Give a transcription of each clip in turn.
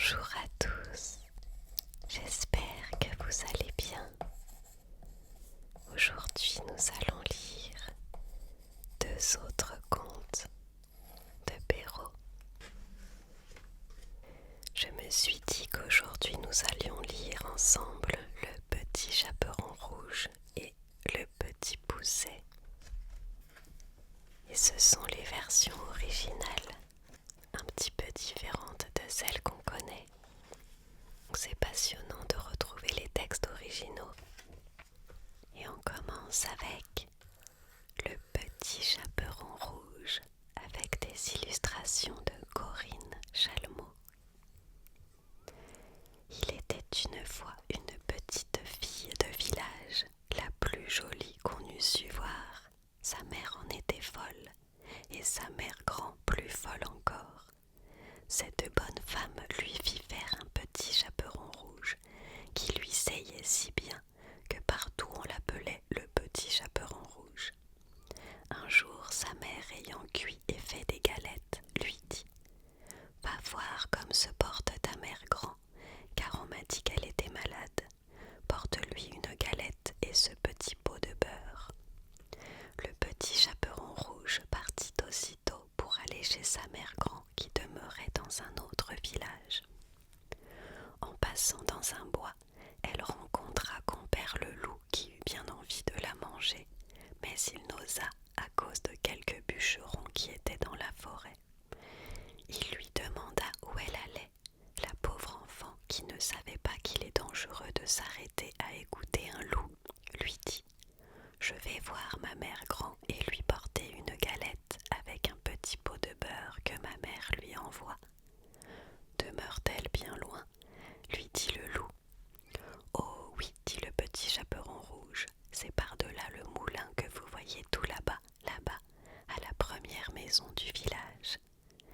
Bonjour à tous, j'espère que vous allez bien. Aujourd'hui nous allons lire deux autres contes de Perrault. Je me suis dit qu'aujourd'hui nous allions lire ensemble Le Petit Chaperon Rouge et Le Petit Poucet. Et ce sont les versions originales, un petit peu différentes de celles qu'on connaît. C'est passionnant de retrouver les textes originaux. Et on commence avec Le Petit Chaperon Rouge avec des illustrations de Corinne Chalmot. Il était une fois une petite fille de village, la plus jolie qu'on eût su voir. Sa mère en était folle, et sa mère grand plus folle encore. Cette bonne femme lui fit faire un petit chaperon rouge qui lui seyait si bien que partout on l'appelait le petit chaperon rouge. Un jour, sa mère ayant cuit et fait des galettes, lui dit « Va voir comme se porte ta mère grand, car on m'a dit qu'elle était malade. Porte-lui une galette et ce petit pot de beurre. » Le petit chaperon rouge partit aussitôt pour aller chez sa mère grand qui demeurait dans un autre village. En passant dans un bois, elle rencontra compère le loup qui eut bien envie de la manger, mais il n'osa à cause de quelques bûcherons qui étaient dans la forêt. Il lui demanda où elle allait. La pauvre enfant, qui ne savait pas qu'il est dangereux de s'arrêter à écouter un loup, lui dit « Je vais voir ma mère grand et lui porter une galette avec un petit pot de beurre que ma mère lui envoie. » « Demeure-t-elle bien loin ?» lui dit le loup. « Oh oui, dit le petit chaperon rouge, c'est par-delà le moulin que vous voyez tout là-bas, à la première maison du village. »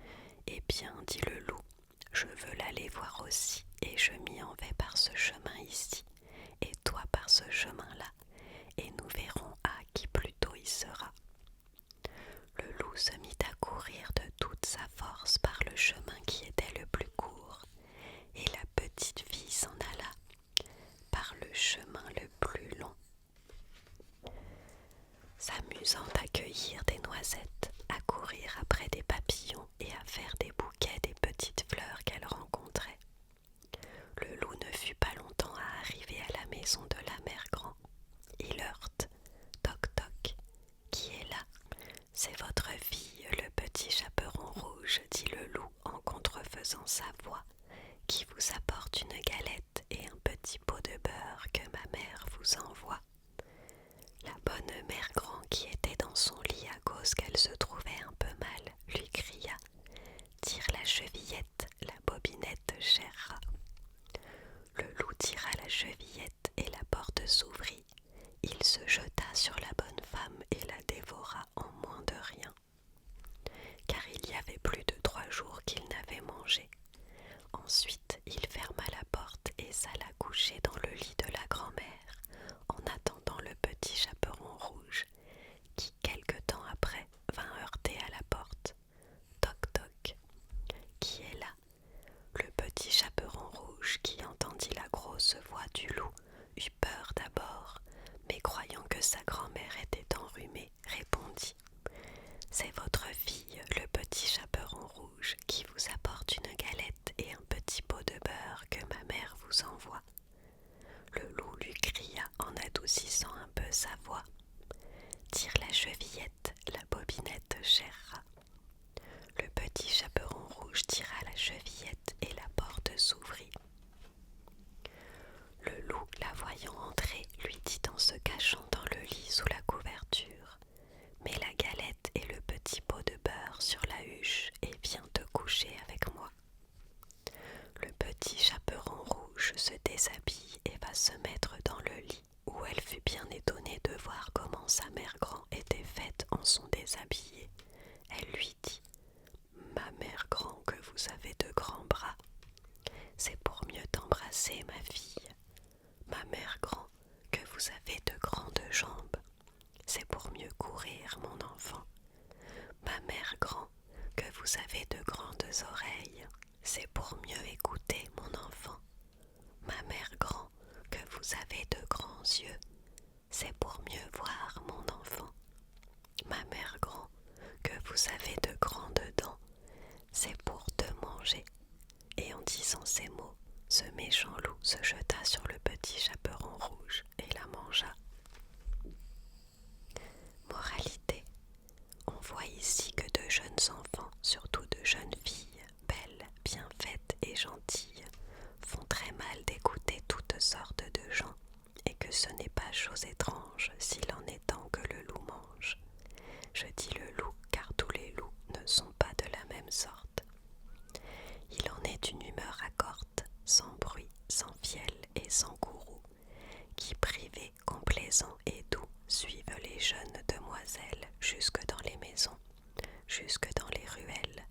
« Eh bien, dit le loup, je veux l'aller voir aussi, et je m'y en vais par ce chemin ici, et toi par ce chemin-là, et nous verrons à qui plus tôt y sera. » Le loup se mit à courir de toute sa force par le chemin qui était le plus court, et la petite fille s'en alla par le chemin le plus long, s'amusant à cueillir des noisettes, à courir après des papillons et à faire des bouquets des petites fleurs qu'elle rencontrait. Le loup ne fut pas longtemps à arriver à la maison de la mère grand. Il heurte « Toc toc, qui est là ?»« C'est votre fille, le petit chaperon rouge, dit le loup en contrefaisant sa voix, qui vous apporte une galette et un petit pot de beurre que ma mère vous envoie. » La bonne mère grand qui était dans son lit à cause qu'elle se trouvait un peu mal, lui cria « Tire la chevillette, la bobinette, cher rat. » Le loup tira la chevillette et la porte s'ouvrit. Il se jeta sur la bonne femme et la dévora en moins de rien, car il y avait plus de 3 jours qu'il n'avait mangé. Ensuite, il ferma la porte et s'alla coucher dans le lit de la grand-mère, en attendant le petit chaperon rouge, qui, quelque temps après, vint heurter à la porte. Toc toc, qui est là? Le petit chaperon rouge, qui entendit la grosse voix du loup, eut peur d'abord, mais croyant que sa grand-mère était enrhumée, répondit « C'est votre fille, le petit chaperon rouge, qui vous apporte une galette et un petit pot de beurre que ma mère vous envoie. » Le loup lui cria en adoucissant un peu sa voix « Tire la chevillette, la bobinette, cher rat. » Le petit chaperon rouge tira la chevillette et la porte s'ouvrit. Le loup, la voyant entrer, lui dit en se cachant dans le lit sous la couverture « Mets la galette et le petit pot de beurre sur la huche et viens te coucher avec moi. » Le petit chaperon rouge se déshabille et va se mettre dans le lit, où elle fut bien étonnée de voir comment sa mère grand était faite en son déshabillé. Elle lui dit « Ma mère grand, que vous avez de grands bras. C'est pour mieux t'embrasser, ma fille. Ma mère grand, que vous avez de grandes jambes. C'est pour mieux courir, mon enfant. Ma mère grand, que vous avez de grandes oreilles. C'est pour mieux écouter, manger. Et en disant ces mots, ce méchant loup se jeta sur le petit chaperon rouge et la mangea. Moralité: on voit ici que de jeunes enfants, surtout de jeunes filles, belles, bien faites et gentilles, font très mal d'écouter toutes sortes de gens, et que ce n'est pas chose étrange s'il en est temps que le loup mange. Je dis le loup car tous les loups ne sont pas de la même sorte. Il en est d'une humeur accorte, sans bruit, sans fiel et sans courroux, qui privés, complaisants et doux suivent les jeunes demoiselles jusque dans les maisons, jusque dans les ruelles.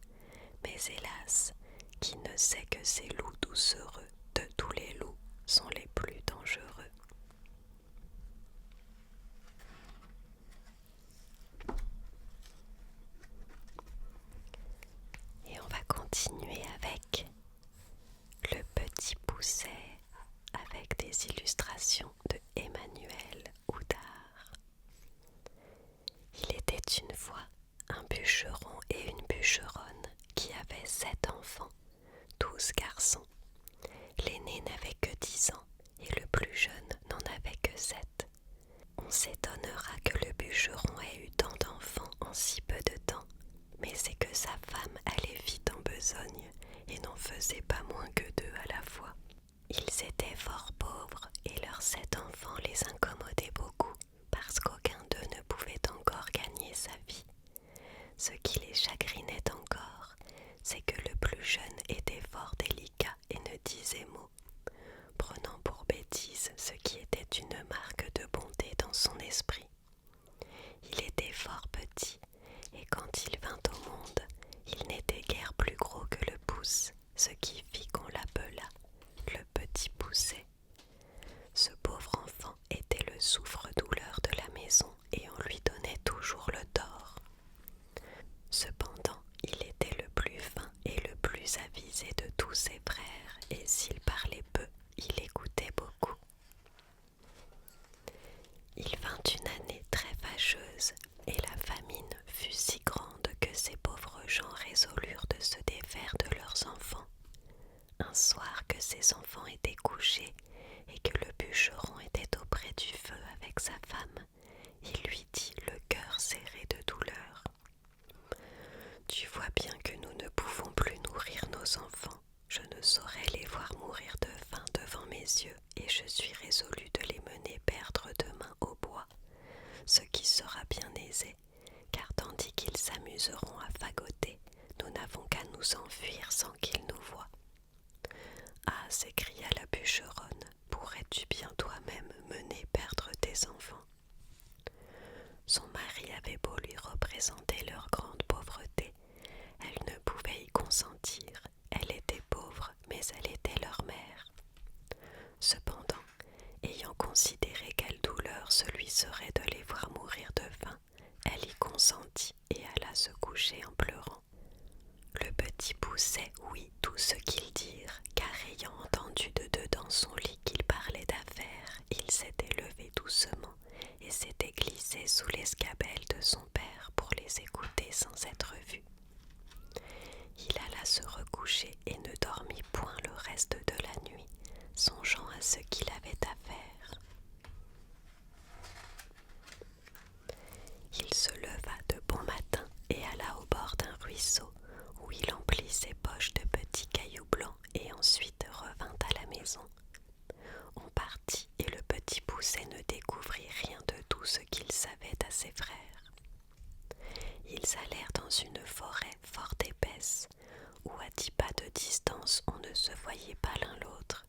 Mais hélas, qui ne sait que ces loups doucereux de tous les loups sont les plus dangereux. Et on va continuer avec Le Petit Poucet, avec des illustrations de Emmanuel Houdard. Il était une fois un bûcheron et une bûcheronne qui avaient 7 enfants, 12 garçons. L'aîné n'avait que 10 ans et le plus jeune n'en avait que 7. On s'étonnera que le bûcheron ait eu tant d'enfants en si peu de temps, mais c'est que sa femme allait vite en besogne et n'en faisait pas moins que 2 à la fois. Ils étaient fort pauvres et leurs 7 enfants les incommodaient beaucoup parce qu'aucun d'eux ne pouvait encore gagner sa vie. Ce qui les chagrinait encore, c'est que le plus jeune était fort délicat et ne disait mot, prenant pour bêtise ce qui était une marque de bonté dans son esprit. Il était fort petit, et quand il vint au monde, il n'était guère plus gros que le pouce, ce qui fit qu'on l'appela le Petit Poucet. Ce pauvre enfant était le souffre-douleur de la maison et on lui donnait toujours le tort. Cependant, il était le plus fin et le plus avisé de tous ses frères, et s'il parlait peu, il écoutait beaucoup. Il vint une année très fâcheuse, et la famine fut si grande que ces pauvres gens résolurent de se défaire de leurs enfants. Un soir que ses enfants étaient couchés et que le bûcheron était auprès du feu avec sa femme, il lui dit le cœur serré de douleur: « Tu vois bien que nous ne pouvons plus nourrir nos enfants. Je ne saurais les voir mourir de faim devant mes yeux et je suis résolu de les mener perdre demain au bois, ce qui sera bien aisé, car tandis qu'ils s'amuseront à fagoter, nous n'avons qu'à nous enfuir sans qu'ils nous voient. » « Ah » s'écria la bûcheronne, « pourrais-tu bien toi-même mener perdre tes enfants ?» Son mari avait beau lui représenter leur grande pauvreté, elle ne pouvait y consentir. Elle était pauvre, mais elle était leur mère. Cependant, ayant considéré quelle douleur ce lui serait de les voir mourir de faim, elle y consentit et alla se coucher en pleurant. Le Petit Poucet ouït tout ce qu'ils dirent, car ayant entendu de deux dans son lit qu'ils parlaient d'affaires, il s'était levé doucement et s'était glissé sous l'escabelle de son père pour les écouter sans être vu. Il alla se recoucher et ne dormit point le reste de la nuit, songeant à ce qu'il avait à faire. Il se leva de bon matin et alla au bord d'un ruisseau, où il emplit ses poches de petits cailloux blancs et ensuite revint à la maison. On partit et le Petit Poucet ne découvrit rien de tout ce qu'il savait à ses frères. Ils allèrent dans une forêt fort épaisse, où à 10 pas de distance on ne se voyait pas l'un l'autre.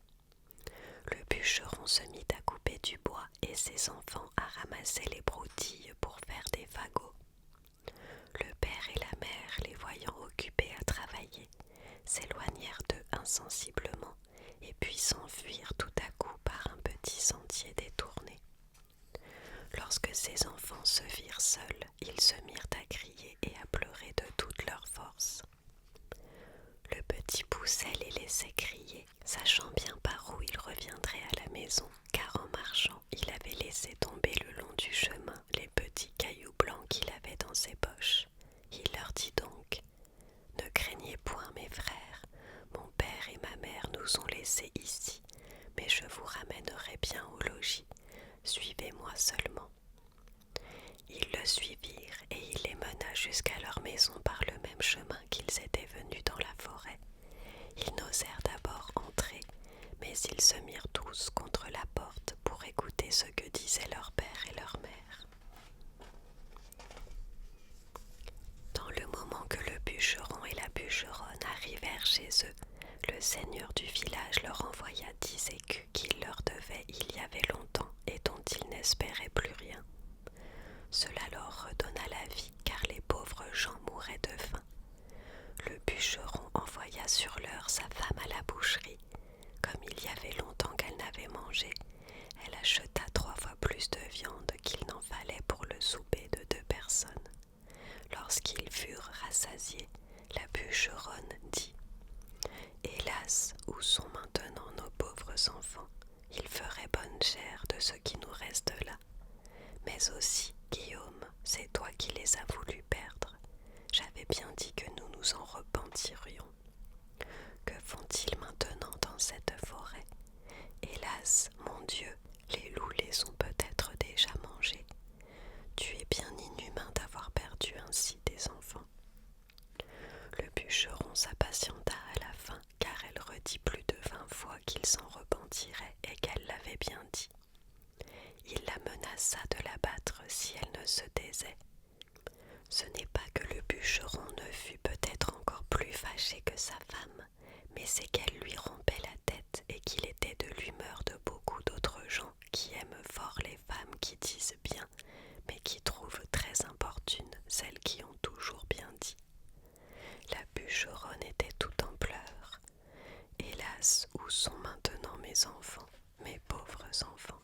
Le bûcheron se mit à couper du bois et ses enfants à ramasser les broutilles pour faire des fagots. Le père et la mère, les voyant occupés à travailler, s'éloignèrent d'eux insensiblement et puis s'enfuirent tout à coup par un petit sentier détourné. Lorsque ces enfants se virent seuls, ils se mirent à crier et à pleurer de toute leur force. Le Petit Poucet les laissait crier, sachant bien par où il reviendrait à la maison, car en marchant, il avait laissé tomber le long du chemin les petits cailloux blancs qu'il avait dans ses poches. Il leur dit donc: « Ne craignez point, mes frères, laisser ici, mais je vous ramènerai bien au logis. Suivez-moi seulement. » Ils le suivirent et il les mena jusqu'à leur maison par le même chemin qu'ils étaient venus dans la forêt. Ils n'osèrent d'abord entrer, mais ils se mirent tous contre la porte pour écouter ce que disaient leur père et leur mère. Dans le moment que le bûcheron et la bûcheronne arrivèrent chez eux, le seigneur du village leur envoya 10 écus qu'il leur devait il y avait longtemps et dont ils n'espéraient plus rien. Cela leur redonna la vie, car les pauvres gens mouraient de faim. Le bûcheron envoya sur l'heure sa femme à la boucherie. Comme il y avait longtemps qu'elle n'avait mangé, elle acheta 3 fois plus de viande qu'il n'en fallait pour le souper de 2 personnes. Lorsqu'ils furent rassasiés, la bûcheronne dit : « Hélas, où sont maintenant nos pauvres enfants ? Ils feraient bonne chère de ce qui nous reste là. Mais aussi, Guillaume, c'est toi qui les as voulu perdre. J'avais bien dit que nous nous en repentirions. Que font-ils maintenant dans cette forêt ? Hélas, mon Dieu, les loups les ont peut-être déjà mangés. Tu es bien inhumain d'avoir perdu ainsi des enfants. » Le bûcheron s'impatienta à la fin, car elle redit plus de 20 fois qu'il s'en repentirait et qu'elle l'avait bien dit. Il la menaça de la battre si elle ne se taisait. Ce n'est pas que le bûcheron ne fût peut-être encore plus fâché que sa femme, mais c'est qu'elle lui rompait la tête et qu'il était de l'humeur de beaucoup d'autres gens qui aiment fort les femmes qui disent bien, mais qui trouvent très importunes celles qui ont toujours bien dit. La bûcheronne était tout en pleurs. « Hélas, où sont maintenant mes enfants, mes pauvres enfants ?»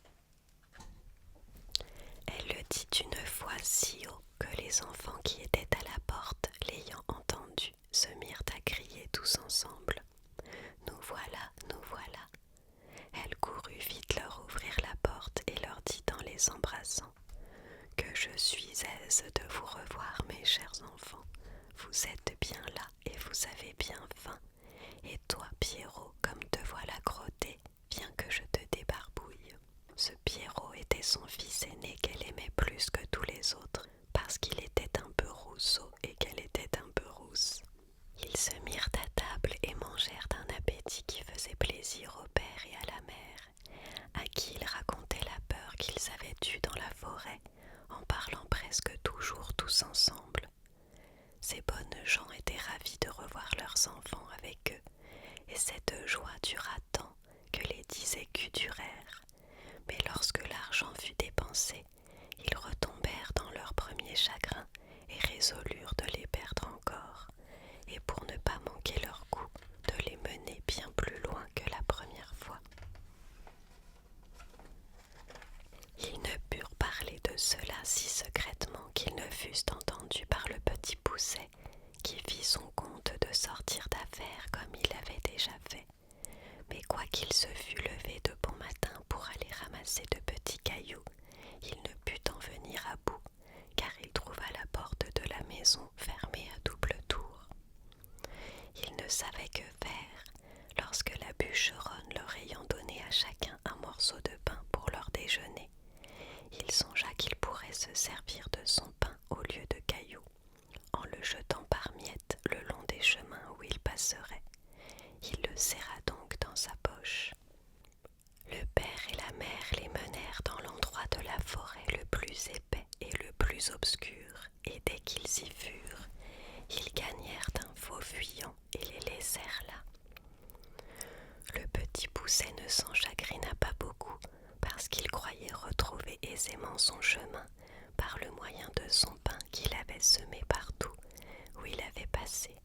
Elle le dit une fois si haut que les enfants qui étaient à la porte, l'ayant entendu, se mirent à crier tous ensemble : « Nous voilà, nous voilà !» Elle courut vite leur ouvrir la porte et leur dit en les embrassant : « Que je suis aise de vous revoir, mes chers enfants. Vous êtes bien là et vous avez bien faim. Et toi, Pierrot, comme te voilà crotté, viens que je te débarbouille. » Ce Pierrot était son fils aîné qu'elle aimait plus que tous les autres, parce qu'il était un peu rousseau et qu'elle était un peu rousse. Ils se mirent à table et mangèrent d'un appétit qui faisait plaisir au père et à la mère, à qui ils racontaient la peur qu'ils avaient eue dans la forêt, en parlant presque toujours tous ensemble. Ces bonnes gens étaient ravis de revoir leurs enfants avec eux, et cette joie dura tant que les 10 écus durèrent. Mais lorsque l'argent fut dépensé, ils retombèrent dans leur premier chagrin et résolurent de les perdre encore, et pour ne pas manquer leur coup, de les mener bien plus loin que la première fois. Ils ne purent parler de cela si secrètement qu'ils ne fussent entendus par le petit Poucet, qui fit son compte de sortir d'affaires comme il avait déjà fait. Mais quoiqu'il se fût levé de bon matin pour aller ramasser de petits cailloux, il ne put en venir à bout, car il trouva la porte de la maison fermée à double tour. Il ne savait que faire, lorsque la bûcheronne leur ayant donné à chacun un morceau de pain pour leur déjeuner, il songea qu'il pourrait se servir de son pain au lieu de cailloux, en le jetant par miettes le long des chemins où il passerait. Il le serra donc dans sa poche. Le père et la mère les menèrent dans l'endroit de la forêt le plus épais et le plus obscur, et dès qu'ils y furent, ils gagnèrent un faux fuyant et les laissèrent là. Le petit Poucet ne s'en chagrina pas beaucoup, parce qu'il croyait retrouver aisément son chemin par le moyen de son pain qu'il avait semé partout où il avait passé.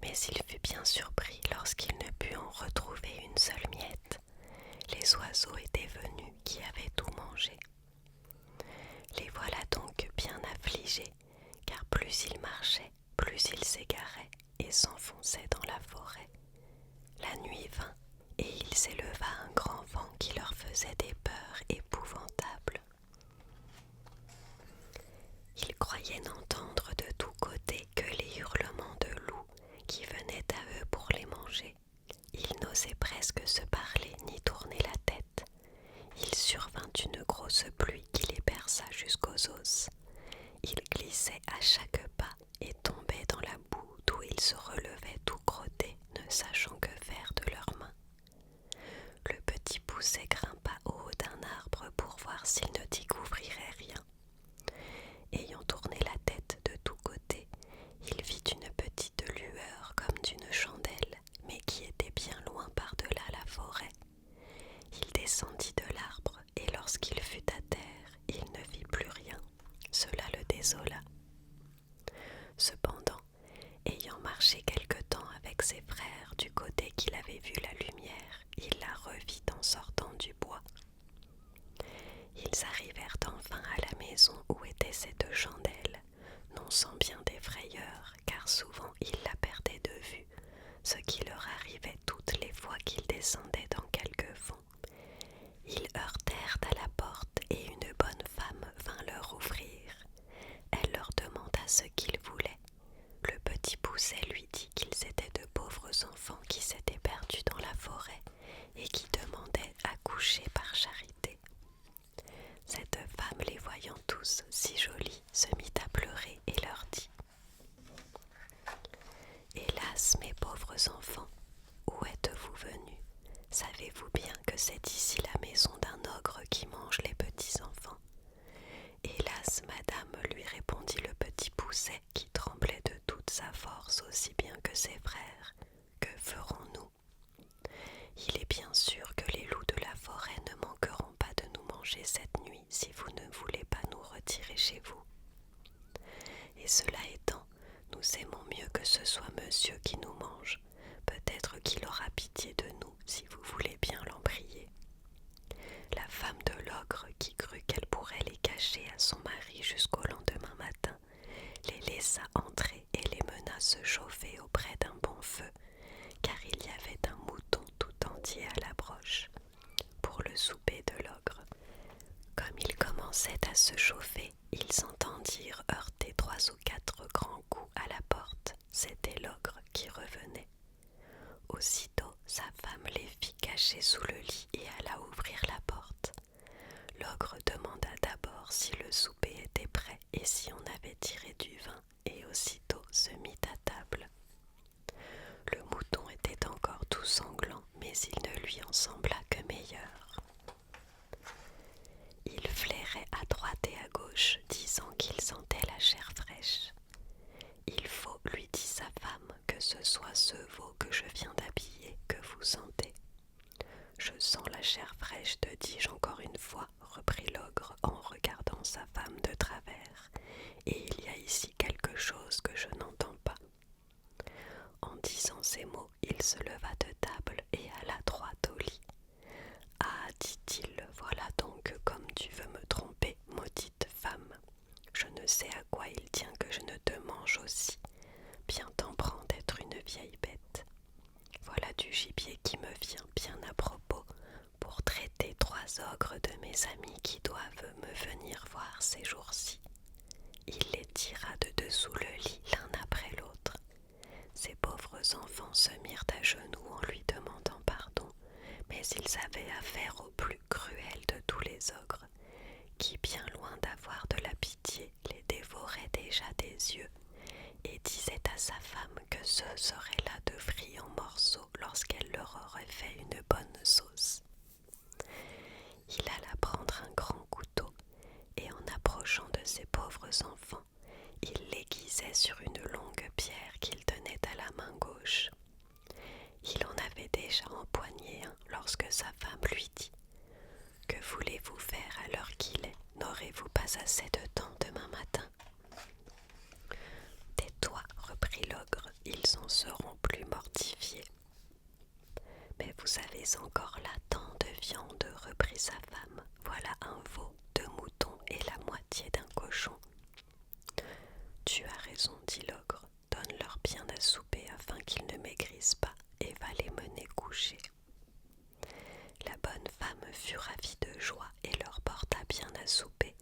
Mais il fut bien surpris lorsqu'il ne put en retrouver une seule miette. Les oiseaux étaient venus qui avaient tout mangé. Les voilà donc bien affligés, car plus ils marchaient, plus ils s'égaraient et s'enfonçaient dans la forêt. La nuit vint, et il s'éleva un grand vent qui leur faisait des peurs épouvantables. Ils croyaient n'entendre de tous côtés que les hurlements de loups qui venaient à eux pour les manger. Ils n'osaient presque avait vu la lumière, il la revit en sortant du bois. Ils arrivèrent enfin à la maison où était cette chandelle, non sans bien des frayeurs, car souvent ils la perdaient de vue, ce qui leur arrivait toutes les fois qu'ils descendaient dans quelque fond. Ils heurtèrent à la porte et une bonne femme vint leur ouvrir. Elle leur demanda ce qu'ils voulaient. Le petit Poucet lui dit qu'ils étaient de pauvres enfants qui s'étaient perdus dans la forêt et qui demandaient à coucher par charité. Cette femme, les voyant tous si jolis, se mit à pleurer et leur dit: « Hélas, mes pauvres enfants, où êtes-vous venus? Savez-vous bien que c'est ici la maison d'un ogre qui mange les petits enfants? » Hélas, madame, lui répondit le petit Poucet qui tremblait de toute sa force aussi bien que ses frères. Que ferons-nous? Il est bien sûr que les loups de la forêt ne manqueront pas de nous manger cette nuit si vous ne voulez pas nous retirer chez vous. Et cela étant, nous aimons mieux que ce soit monsieur qui nous mange. Peut-être qu'il aura pitié de nous si vous voulez bien l'en prier. La femme de l'ogre, qui crut qu'elle pourrait les cacher à son mari jusqu'au lendemain matin, les laissa entrer et les mena se chauffer auprès d'un bon feu, car il y avait un mouton tout entier à la broche, pour le souper de l'ogre. Comme ils commençaient à se chauffer, ils entendirent heurter 3 ou 4 grands coups à la porte. C'était l'ogre qui revenait. Aussitôt, sa femme les fit cacher sous le lit et alla ouvrir la porte. L'ogre demanda d'abord si le souper était prêt et si on avait tiré du vin, et aussitôt se mit à table. Le mouton était encore tout sanglant, mais il ne lui en sembla que meilleur. Il flairait à droite et à gauche, disant qu'il sentait la chair fraîche. « Il faut, lui dit sa femme, que ce soit ce veau que je viens d'habiller que vous sentez. »« Je sens la chair fraîche, te dis-je encore une fois, reprit l'ogre en regardant sa femme de travers, et il y a ici quelque chose que je n'entends pas. » En disant ces mots, il se leva de table et alla droit au lit. « Ah, dit-il, voilà donc comme tu veux me tromper, maudite femme. Je ne sais à quoi il tient que je ne te mange aussi. Bien t'en prends d'être une vieille bête. Voilà du gibier qui me vient bien à propos pour traiter 3 ogres de mes amis qui doivent me venir voir ces jours-ci. » Il les tira de dessous le lit l'un après l'autre. Ces pauvres enfants se mirent à genoux en lui demandant pardon, mais ils avaient affaire au plus cruel de tous les ogres, qui, bien loin d'avoir de la pitié, les dévorait déjà des yeux, et disait à sa femme que ce serait là de frits en morceaux lorsqu'elle leur aurait fait une bonne sauce. Il alla prendre un grand couteau, et en approchant de ces pauvres enfants, il l'aiguisait sur une longue pierre qu'il tenait à la main gauche. Il en avait déjà empoigné un lorsque sa femme lui dit: « Que voulez-vous faire à l'heure qu'il est? N'aurez-vous pas assez de temps demain matin ?»« Tais-toi, reprit l'ogre, ils en seront plus mortifiés. »« Mais vous avez encore là tant de viande, reprit sa femme. Voilà un veau, 2 moutons et la moitié d'un cochon. »« Tu as raison, dit l'ogre, donne-leur bien à souper afin qu'ils ne maigrissent pas, et va les mener coucher. » La bonne femme fut ravie de joie et leur porta bien à souper,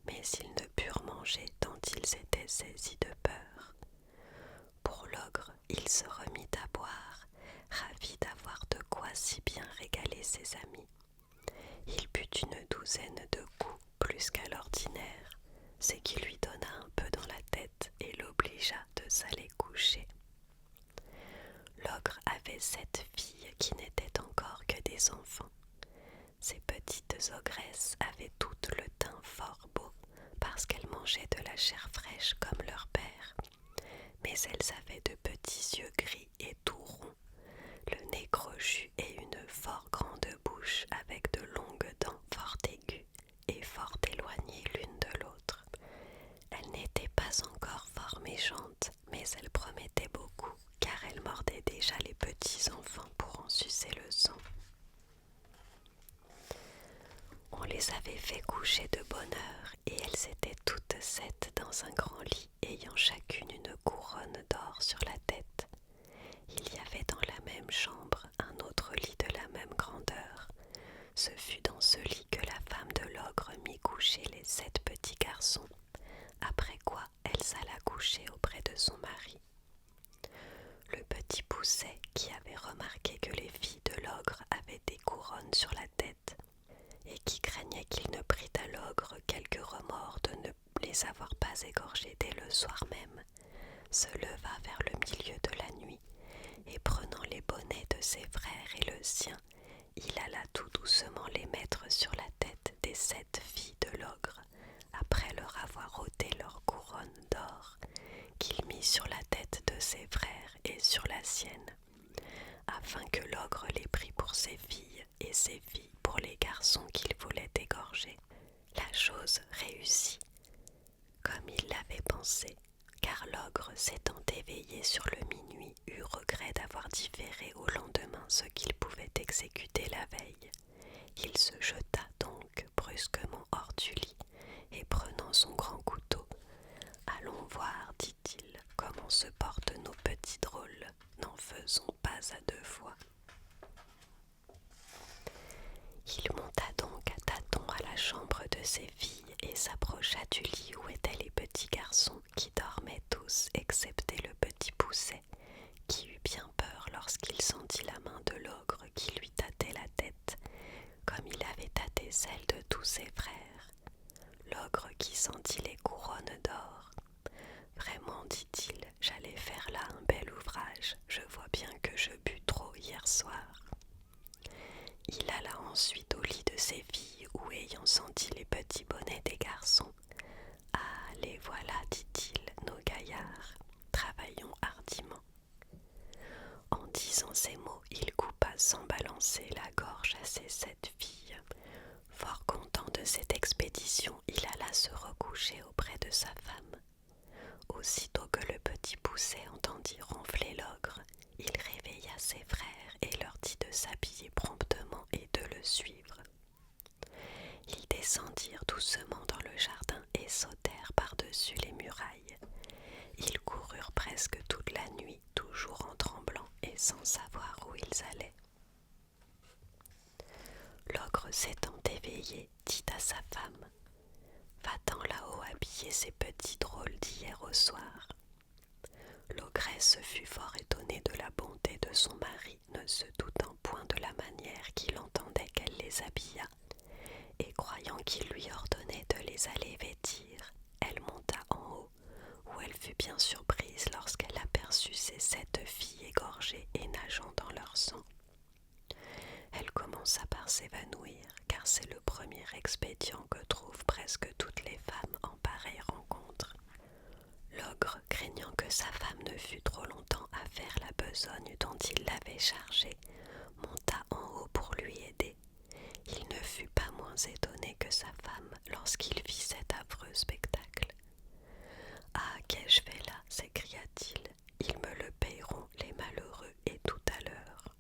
mais ils ne purent manger tant ils étaient saisis de peur. Pour l'ogre, il se remit à boire, ravi d'avoir de quoi si bien régaler ses amis. Il but une 12aine de coups, plus qu'à l'ordinaire, ce qui lui donna un peu dans la tête et l'obligea de s'aller coucher. L'ogre avait 7 filles qui n'étaient encore que des enfants. Ces petites ogresses avaient toutes le teint fort beau, parce qu'elles mangeaient de la chair fraîche comme leur père. Mais elles avaient de petits yeux gris et tout ronds, le nez crochu et une fort grande bouche avec de longues dents fort aiguës et fort éloignées l'une de l'autre. Elles n'étaient pas encore fort méchantes, mais elles promettaient beaucoup, car elles mordaient déjà les petits enfants pour en les avait fait coucher de bonne heure et elles étaient toutes 7 dans un grand lit ayant chacune une couronne d'or sur la tête. Il y avait dans la même chambre un autre lit de la même grandeur. Ce fut dans ce lit que la femme de l'ogre mit coucher les 7 petits garçons, après quoi elle s'alla coucher auprès de son mari. Le petit Poucet, qui avait remarqué que les filles de l'ogre avaient des couronnes sur la tête, et qui craignait qu'il ne prît à l'ogre quelque remords de ne les avoir pas égorgées dès le soir même, se leva vers le milieu de la nuit, et prenant les bonnets de ses frères et le sien, il alla tout doucement les mettre sur la tête des 7 filles de l'ogre, après leur avoir ôté leur couronne d'or, qu'il mit sur la tête de ses frères et sur la sienne, afin que l'ogre les prît pour ses filles et ses filles pour les garçons qu'il voulait égorger. La chose réussit, comme il l'avait pensé, car l'ogre s'étant éveillé sur le minuit eut regret d'avoir différé au lendemain ce qu'il pouvait exécuter la veille. Il se jeta donc brusquement hors du lit, et prenant son grand couteau, « Allons voir, dit-il, comment se portent nos petits drôles, n'en faisons pas à 2 fois. » Il monta donc à tâtons à la chambre de ses filles et s'approcha du lit où étaient les petits garçons qui dormaient tous excepté le petit Poucet, qui eut bien peur lorsqu'il sentit la main de l'ogre qui lui tâtait la tête, comme il avait tâté celle de tous ses frères. L'ogre qui sentit les couronnes d'or. « Vraiment, dit-il, j'allais faire là un bel ouvrage, je vois bien que je bus trop hier soir. » Il alla ensuite au lit de ses filles où, ayant senti les petits bonnets des garçons, « Ah, les voilà, dit-il, nos gaillards, travaillons hardiment. » En disant ces mots, il coupa sans balancer la gorge à ses 7 filles. Fort content de cette expédition, il alla se recoucher auprès de sa femme. Aussitôt que le petit Poucet entendit ronfler l'ogre, il réveilla ses frères et leur dit de s'habiller promptement et de le suivre. Ils descendirent doucement dans le jardin et sautèrent par-dessus les murailles. Ils coururent presque toute la nuit, toujours en tremblant et sans savoir où ils allaient. L'ogre s'étant éveillé, dit à sa femme, « Va-t'en là-haut habiller ces petits drôles d'hier au soir. » L'ogresse fut fort étonnée de la bonté de son mari, ne se doutant point de la manière qu'il entendait qu'elle les habillât, et croyant qu'il lui ordonnait de les aller vêtir, elle monta en haut, où elle fut bien surprise lorsqu'elle aperçut ses 7 filles égorgées et nageant dans leur sang. Elle commença par s'évanouir, car c'est le premier expédient que trouvent presque toutes les femmes en pareille rencontre. L'ogre, craignant que sa femme ne fût trop longtemps à faire la besogne dont il l'avait chargée, monta en haut pour lui aider. Il ne fut pas moins étonné que sa femme lorsqu'il vit cet affreux spectacle. « Ah, qu'ai-je fait là ?» s'écria-t-il. « Ils me le payeront, les malheureux, et tout à l'heure. »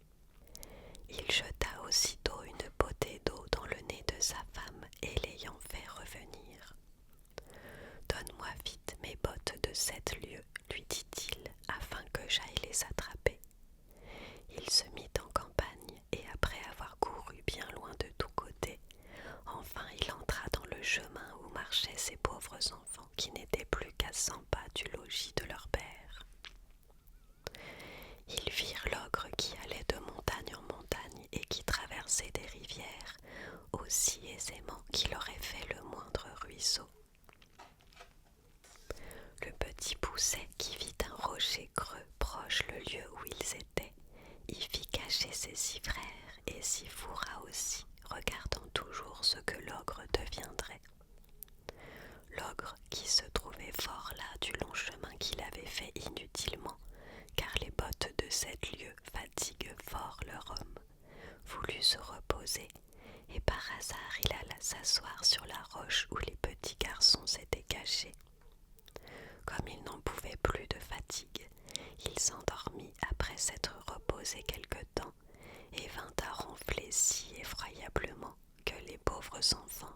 Il jeta aussitôt une potée d'eau dans le nez de sa femme et l'ayant fait revenir. « Donne-moi vite mes bottes de 7 lieues, lui dit-il, afin que j'aille les attraper. » Il se mit en campagne et après avoir couru bien loin de tous côtés, enfin il entra dans le chemin où marchaient ces pauvres enfants qui n'étaient plus qu'à 100 pas du logis de leur père. Ils virent l'ogre qui allait de montagne en montagne et qui traversait des rivières aussi aisément qu'il aurait fait le moindre ruisseau. Le petit Poucet qui vit un rocher creux proche le lieu où ils étaient, y fit cacher ses 6 frères et s'y fourra aussi, regardant toujours ce que l'ogre deviendrait. L'ogre, qui se trouvait fort las du long chemin qu'il avait fait inutilement, car les bottes de 7 lieues fatiguent fort leur homme, voulut se reposer, et par hasard il alla s'asseoir sur la roche où les petits garçons s'étaient cachés. Comme il n'en pouvait plus de fatigue, il s'endormit après s'être reposé quelque temps et vint à ronfler si effroyablement que les pauvres enfants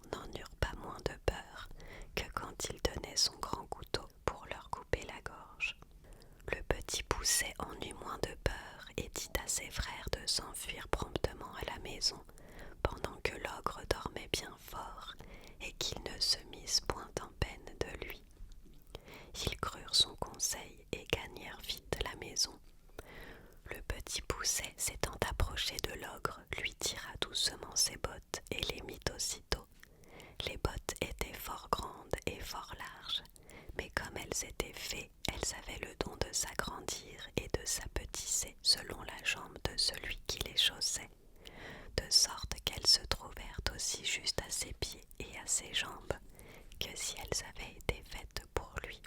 maison pendant que l'ogre dormait bien fort et qu'ils ne se misent point en peine de lui. Ils crurent son conseil et gagnèrent vite la maison. Le petit Poucet, s'étant approché de l'ogre, lui tira doucement ses bottes et les mit aussitôt. Les bottes étaient fort grandes et fort larges, mais comme elles étaient fées, elles avaient le don de s'agrandir et de s'apetisser selon la jambe de celui qui les chaussait, de sorte qu'elles se trouvèrent aussi juste à ses pieds et à ses jambes que si elles avaient été faites pour lui.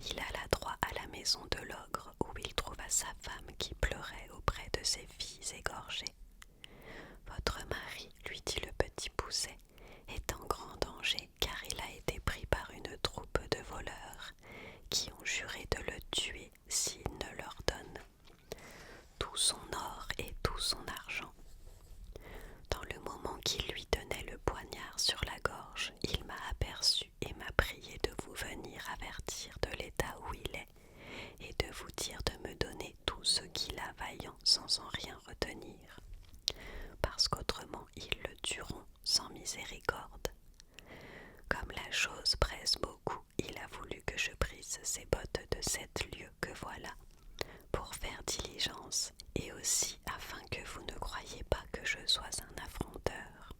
Il alla droit à la maison de l'ogre où il trouva sa femme qui pleurait auprès de ses filles égorgées. « Votre mari, lui dit le petit Poucet, est en grand danger car il a été pris par une troupe de voleurs qui ont juré de le tuer s'il ne leur donne tout son or et tout son argent. Dans le moment qu'il lui tenait le poignard sur la gorge, il m'a aperçu et m'a prié de vous venir avertir de l'état où il est et de vous dire de me donner tout ce qu'il a vaillant sans en rien retenir, parce qu'autrement ils le tueront sans miséricorde. Comme la chose presse beaucoup, il a voulu que je prise ces bottes de 7 lieues que voilà, pour faire diligence, et aussi afin que vous ne croyiez pas que je sois un affronteur. »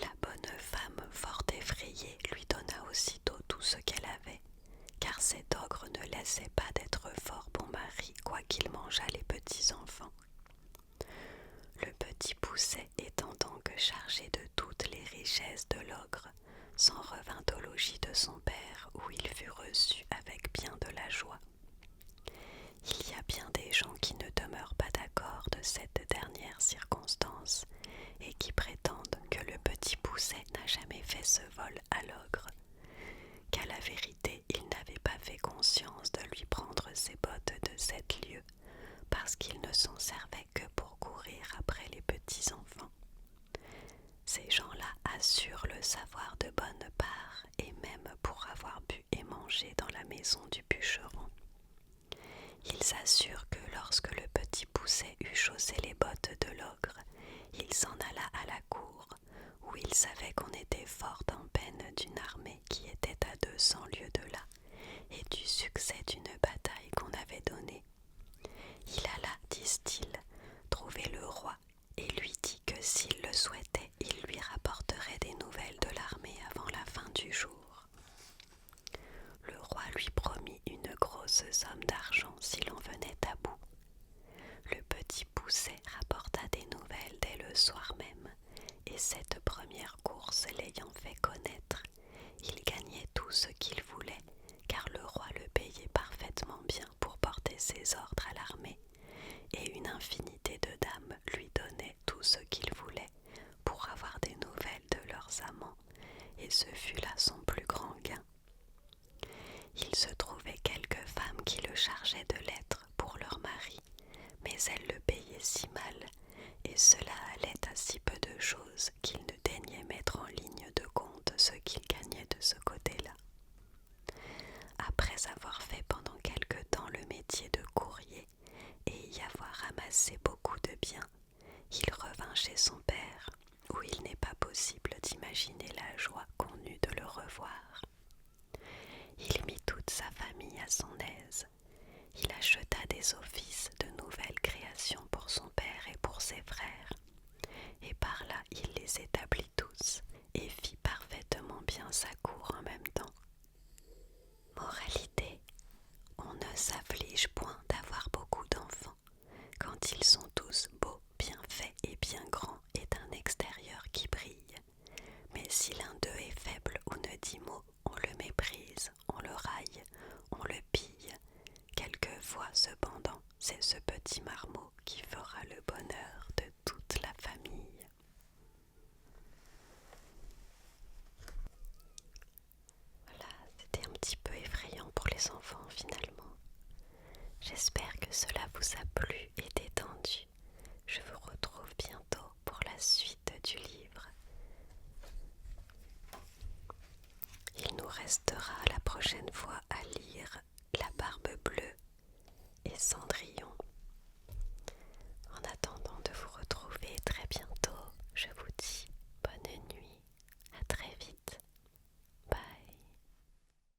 La bonne femme, fort effrayée, lui donna aussitôt tout ce qu'elle avait, car cet ogre ne laissait pas d'être fort bon mari, quoiqu'il mangeât les petits enfants. Le petit Poucet, étant donc chargé de toutes les richesses de l'ogre, s'en revint au logis de son père, où il fut reçu avec bien de la joie. Il y a bien des gens qui ne demeurent pas d'accord de cette dernière circonstance et qui prétendent que le petit Poucet n'a jamais fait ce vol à l'ogre, qu'à la vérité il n'avait pas fait conscience de lui prendre ses bottes de 7 lieues parce qu'il ne s'en servait que pour courir après les petits enfants. Ces gens-là assurent le savoir de bonne part et même pour avoir bu et mangé dans la maison du bûcheron. Ils assurent que lorsque le petit Poucet eut chaussé les bottes de l'ogre, il s'en alla à la cour, où il savait qu'on était fort en peine d'une armée qui était à 200 lieues de là, et du succès d'une bataille qu'on avait donnée. Il alla, disent-ils, trouver le roi, et lui dit que s'il le souhaitait, il lui rapporterait des nouvelles de l'armée avant la fin du jour. Le roi lui promit une grosse somme d'argent s'il en venait à bout. Le petit Poucet rapporta des nouvelles dès le soir même, et cette première course l'ayant fait connaître, il gagnait tout ce qu'il voulait, car le roi le payait parfaitement bien pour porter ses ordres à l'armée, et une infinité de dames lui donnaient tout ce qu'il voulait pour avoir des nouvelles de leurs amants, et ce fut là son plus grand gain. Il se trouvait quelques femmes qui le chargeaient de lettres pour leur mari, mais elles le payaient si mal, et cela allait à si peu de choses qu'il ne daignait mettre en ligne de compte ce qu'il gagnait de ce côté-là. Après avoir fait pendant quelque temps le métier de courrier et y avoir ramassé beaucoup de biens, il revint chez son père, où il n'est pas possible d'imaginer la joie qu'on eut de le revoir. Il mit toute sa famille à son aise. Il acheta des offices de nouvelles créations pour son père et pour ses frères, et par là il les établit tous et fit parfaitement bien sa cour en même temps. Moralité: on ne s'afflige point d'avoir beaucoup d'enfants, quand ils sont tous beaux, bien faits et bien grands et d'un extérieur qui brille. Mais si l'un d'eux est faible ou ne dit mot, on le méprise, on le raille, on le pille. Quelquefois, cependant, c'est ce petit marmot qui fera le bonheur de toute la famille. Voilà, c'était un petit peu effrayant pour les enfants finalement. J'espère que cela vous a plu et détendu. Je vous retrouve bientôt pour la suite du livre. Il nous restera la prochaine fois à lire La Barbe Bleue